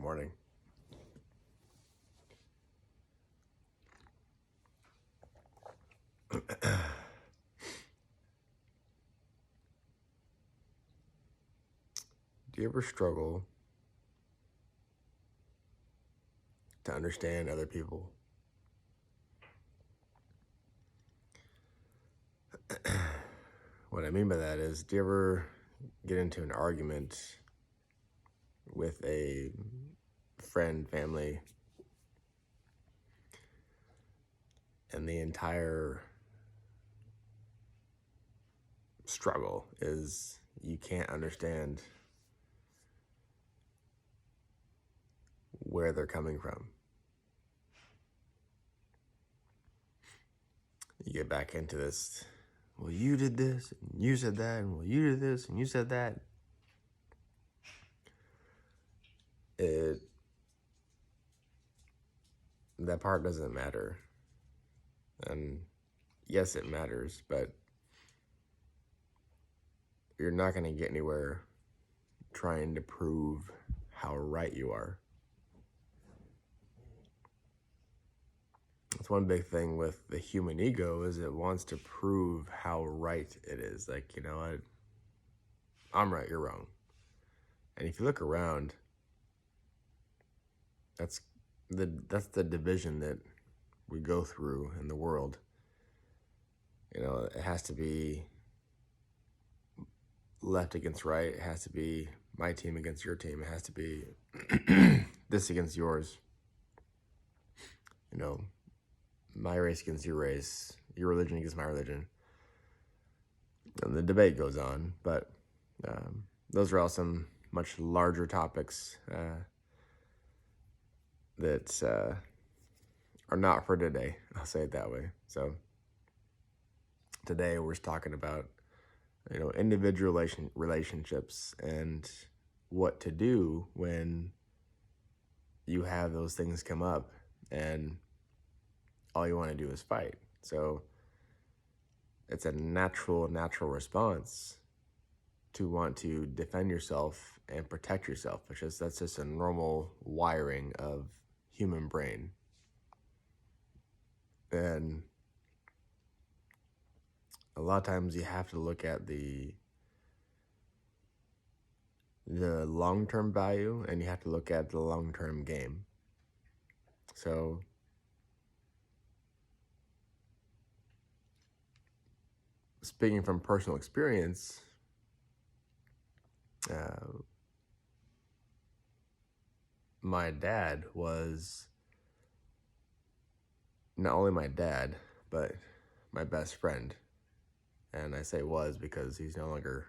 morning. Do you ever struggle to understand other people? What I mean by that is, do you ever get into an argument with a friend, family, and the entire struggle is you can't understand where they're coming from? You get back into this, well, you did this, and you said that, and well, you did this, and you said that. That part doesn't matter. And yes, it matters, but you're not going to get anywhere trying to prove how right you are. That's one big thing with the human ego, is it wants to prove how right it is. Like, I'm right, you're wrong. And if you look around, that's the division that we go through in the world. It has to be left against right. It has to be my team against your team. It has to be this against yours. My race against your race, your religion against my religion. And the debate goes on, but those are all some much larger topics that are not for today. I'll say it that way. So today we're just talking about individual relationships and what to do when you have those things come up and all you want to do is fight. So it's a natural response to want to defend yourself and protect yourself. That's just a normal wiring of human brain. And a lot of times you have to look at the long-term value, and you have to look at the long-term game. So speaking from personal experience, my dad was not only my dad, but my best friend. And I say was because he's no longer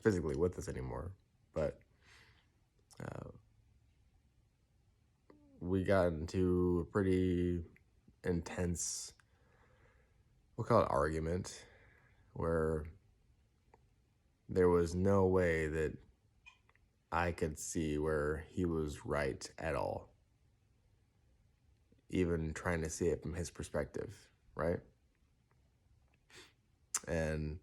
physically with us anymore. But we got into a pretty intense, we'll call it argument, where there was no way that I could see where he was right at all, even trying to see it from his perspective, right? And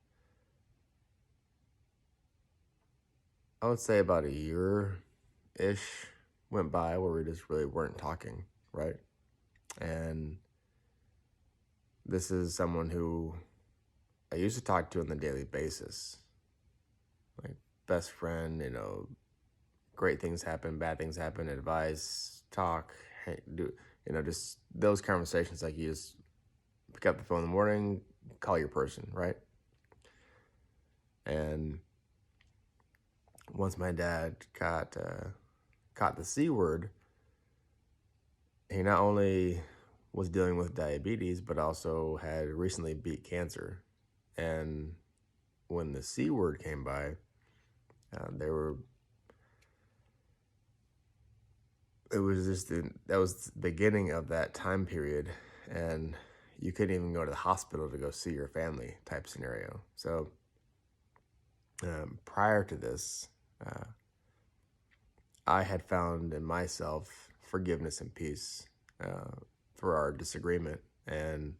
I would say about a year-ish went by where we just really weren't talking, right? And this is someone who I used to talk to on a daily basis. Like, best friend, great things happen, bad things happen, advice, talk, just those conversations. Like, you just pick up the phone in the morning, call your person, right? And once my dad caught the C word, he not only was dealing with diabetes, but also had recently beat cancer. And when the C word came by, that was the beginning of that time period, and you couldn't even go to the hospital to go see your family type scenario. So prior to this, I had found in myself forgiveness and peace for our disagreement, and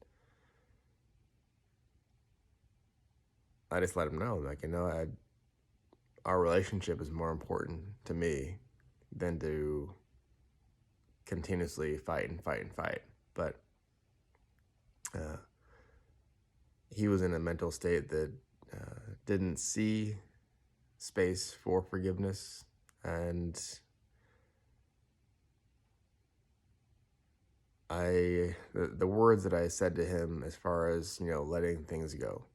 I just let him know, like, our relationship is more important to me than to continuously fight and fight and fight. But he was in a mental state that didn't see space for forgiveness, and the words that I said to him as far as, letting things go,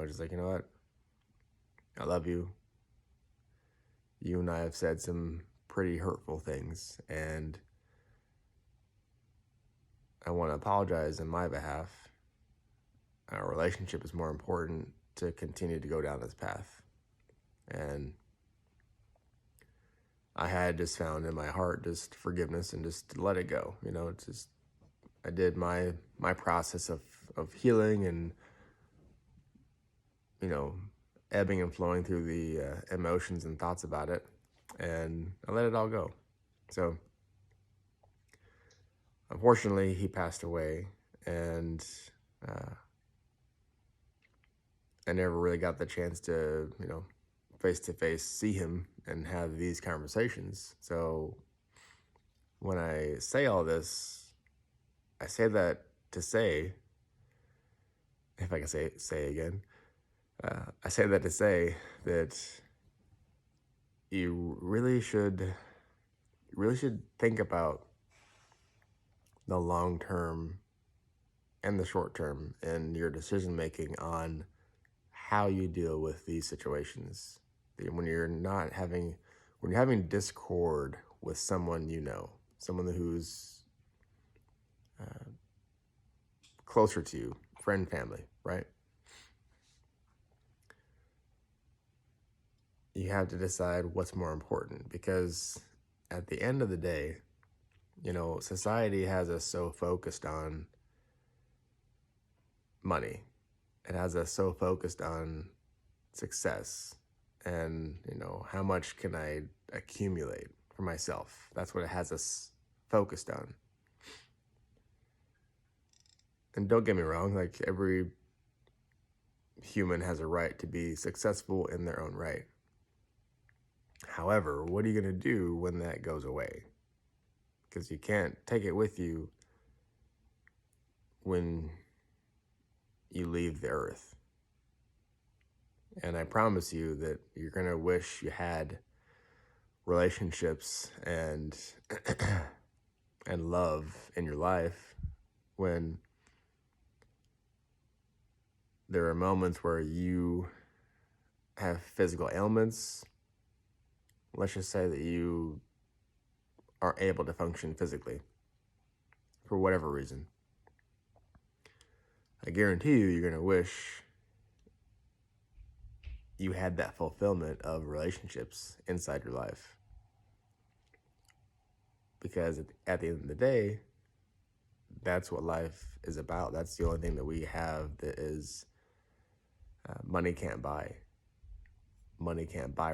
just like, you know what, I love you. You and I have said some pretty hurtful things, and I want to apologize on my behalf. Our relationship is more important to continue to go down this path. And I had just found in my heart just forgiveness and just to let it go. It's just, I did my process of healing and, ebbing and flowing through the emotions and thoughts about it. And I let it all go. So unfortunately, he passed away, and I never really got the chance to, face to face see him and have these conversations. So when I say all this, I say that to say, if I can say again, I say that to say that you really should think about the long term and the short term in your decision making on how you deal with these situations. When you're having discord with someone, someone who's closer to you, friend, family, right? You have to decide what's more important, because at the end of the day, society has us so focused on money. It has us so focused on success and, how much can I accumulate for myself? That's what it has us focused on. And don't get me wrong, like, every human has a right to be successful in their own right. However, what are you going to do when that goes away? Because you can't take it with you when you leave the earth. And I promise you that you're going to wish you had relationships and and love in your life when there are moments where you have physical ailments. Let's just say that you aren't able to function physically for whatever reason. I guarantee you're going to wish you had that fulfillment of relationships inside your life. Because at the end of the day, that's what life is about. That's the only thing that we have that is money can't buy. Money can't buy